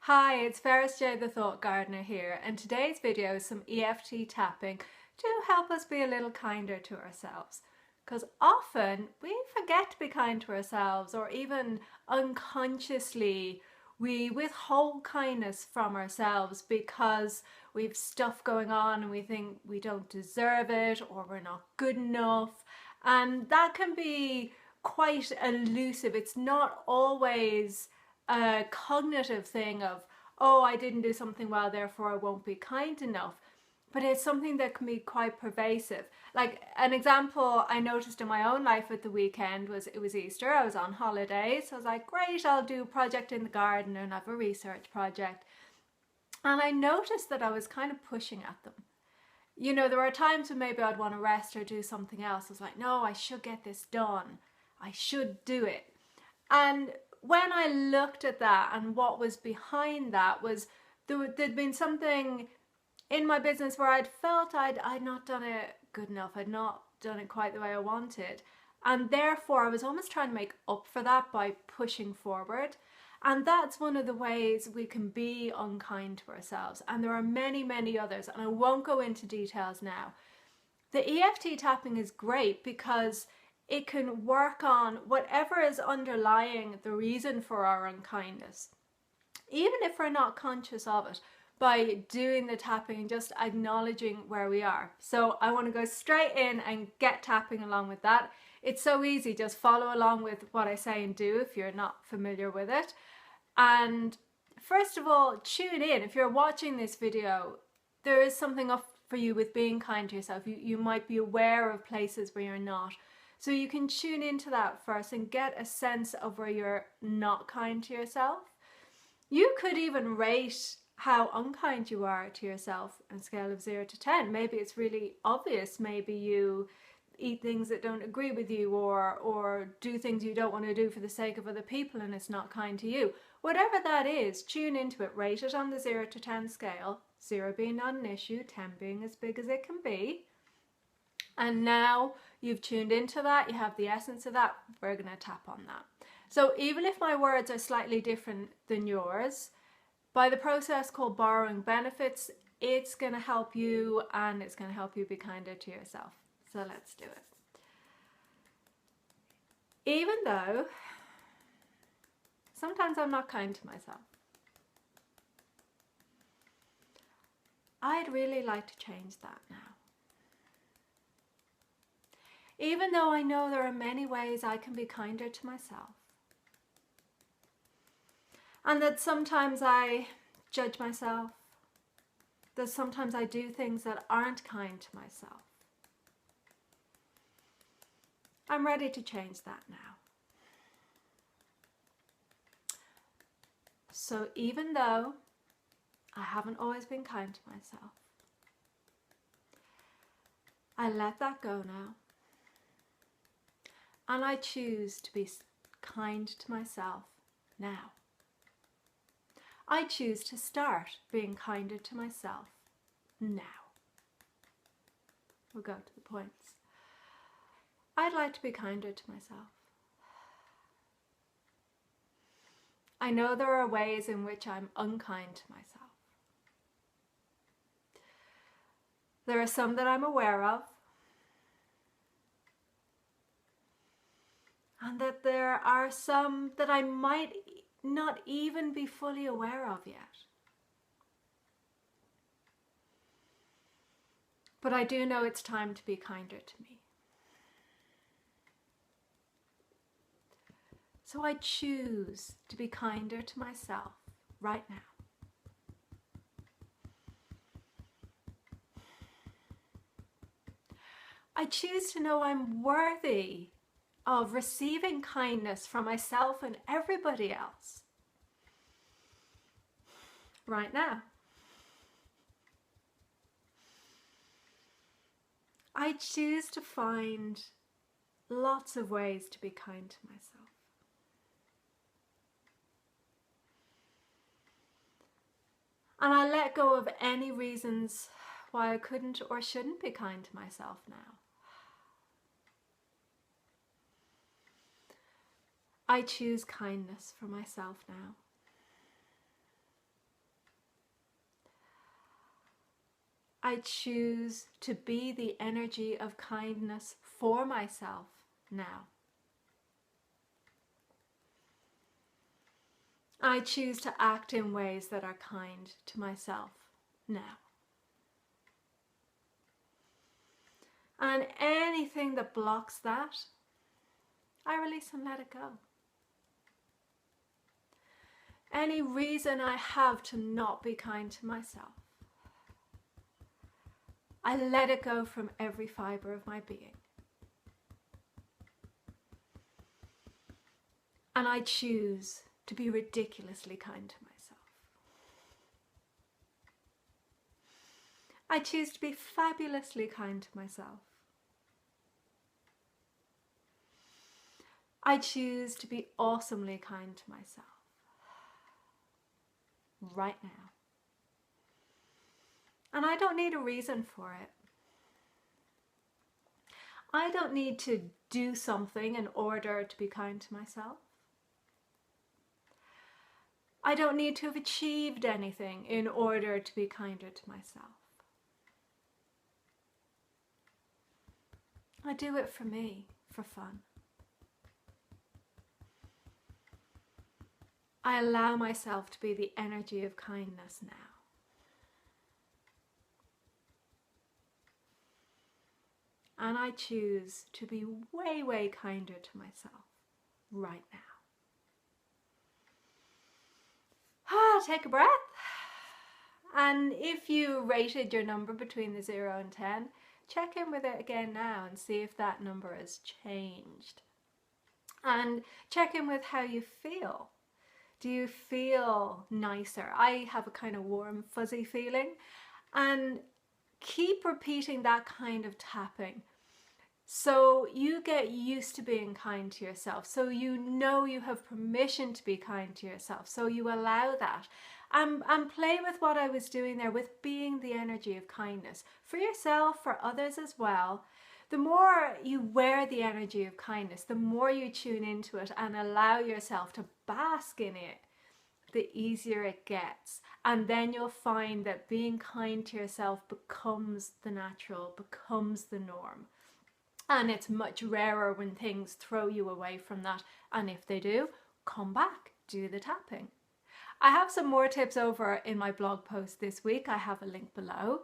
Hi, it's Ferris J the Thought Gardener here, and today's video is some EFT tapping to help us be a little kinder to ourselves. Because often we forget to be kind to ourselves, or even unconsciously we withhold kindness from ourselves because we've stuff going on and we think we don't deserve it or we're not good enough. And that can be quite elusive. It's not always a cognitive thing of, oh, I didn't do something well, therefore I won't be kind enough. But it's something that can be quite pervasive. Like an example I noticed in my own life at the weekend was it was Easter. I was on holidays. So I was like, great, I'll do a project in the garden and have a research project. And I noticed that I was kind of pushing at them. You know, there were times when maybe I'd want to rest or do something else. I was like, no, I should get this done. I should do it. And when I looked at that and what was behind that was there'd been something in my business where I'd felt I'd not done it good enough. I'd not done it quite the way I wanted. And therefore I was almost trying to make up for that by pushing forward. And that's one of the ways we can be unkind to ourselves. And there are many, many others, and I won't go into details now. The EFT tapping is great because it can work on whatever is underlying the reason for our unkindness, even if we're not conscious of it, by doing the tapping and just acknowledging where we are. So I want to go straight in and get tapping along with that. It's so easy, just follow along with what I say and do if you're not familiar with it. And first of all, tune in. If you're watching this video, there is something up for you with being kind to yourself. You might be aware of places where you're not. So you can tune into that first and get a sense of where you're not kind to yourself. You could even rate how unkind you are to yourself on a scale of 0 to 10. Maybe it's really obvious. Maybe you eat things that don't agree with you or do things you don't want to do for the sake of other people and it's not kind to you. Whatever that is, tune into it. Rate it on the 0 to 10 scale. 0 being not an issue, 10 being as big as it can be. And now you've tuned into that, you have the essence of that, we're going to tap on that. So even if my words are slightly different than yours, by the process called borrowing benefits, it's going to help you and it's going to help you be kinder to yourself. So let's do it. Even though sometimes I'm not kind to myself, I'd really like to change that now. Even though I know there are many ways I can be kinder to myself. And that sometimes I judge myself. That sometimes I do things that aren't kind to myself. I'm ready to change that now. So even though I haven't always been kind to myself, I let that go now. And I choose to be kind to myself now. I choose to start being kinder to myself now. We'll go to the points. I'd like to be kinder to myself. I know there are ways in which I'm unkind to myself. There are some that I'm aware of. And that there are some that I might not even be fully aware of yet. But I do know it's time to be kinder to me. So I choose to be kinder to myself right now. I choose to know I'm worthy of receiving kindness from myself and everybody else right now. I choose to find lots of ways to be kind to myself. And I let go of any reasons why I couldn't or shouldn't be kind to myself now. I choose kindness for myself now. I choose to be the energy of kindness for myself now. I choose to act in ways that are kind to myself now. And anything that blocks that, I release and let it go. Any reason I have to not be kind to myself, I let it go from every fibre of my being. And I choose to be ridiculously kind to myself. I choose to be fabulously kind to myself. I choose to be awesomely kind to myself. Right now. And I don't need a reason for it. I don't need to do something in order to be kind to myself. I don't need to have achieved anything in order to be kinder to myself. I do it for me, for fun. I allow myself to be the energy of kindness now. And I choose to be way, way kinder to myself right now. Take a breath. And if you rated your number between the 0 and 10, check in with it again now and see if that number has changed. And check in with how you feel. Do you feel nicer? I have a kind of warm, fuzzy feeling. And keep repeating that kind of tapping. So you get used to being kind to yourself. So you know you have permission to be kind to yourself. So you allow that. And play with what I was doing there, with being the energy of kindness. For yourself, for others as well. The more you wear the energy of kindness, the more you tune into it and allow yourself to bask in it, the easier it gets. And then you'll find that being kind to yourself becomes the natural, becomes the norm. And it's much rarer when things throw you away from that. And if they do, come back, do the tapping. I have some more tips over in my blog post this week. I have a link below.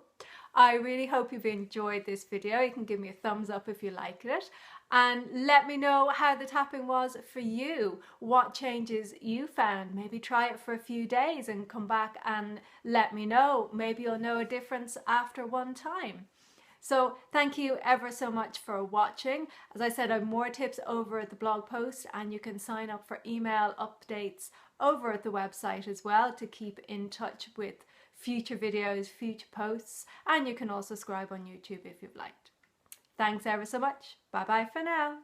I really hope you've enjoyed this video. You can give me a thumbs up if you liked it. And let me know how the tapping was for you. What changes you found. Maybe try it for a few days and come back and let me know. Maybe you'll know a difference after one time. So thank you ever so much for watching. As I said, I have more tips over at the blog post, and you can sign up for email updates over at the website as well to keep in touch with future videos, future posts, and you can also subscribe on YouTube if you've liked. Thanks ever so much. Bye bye for now.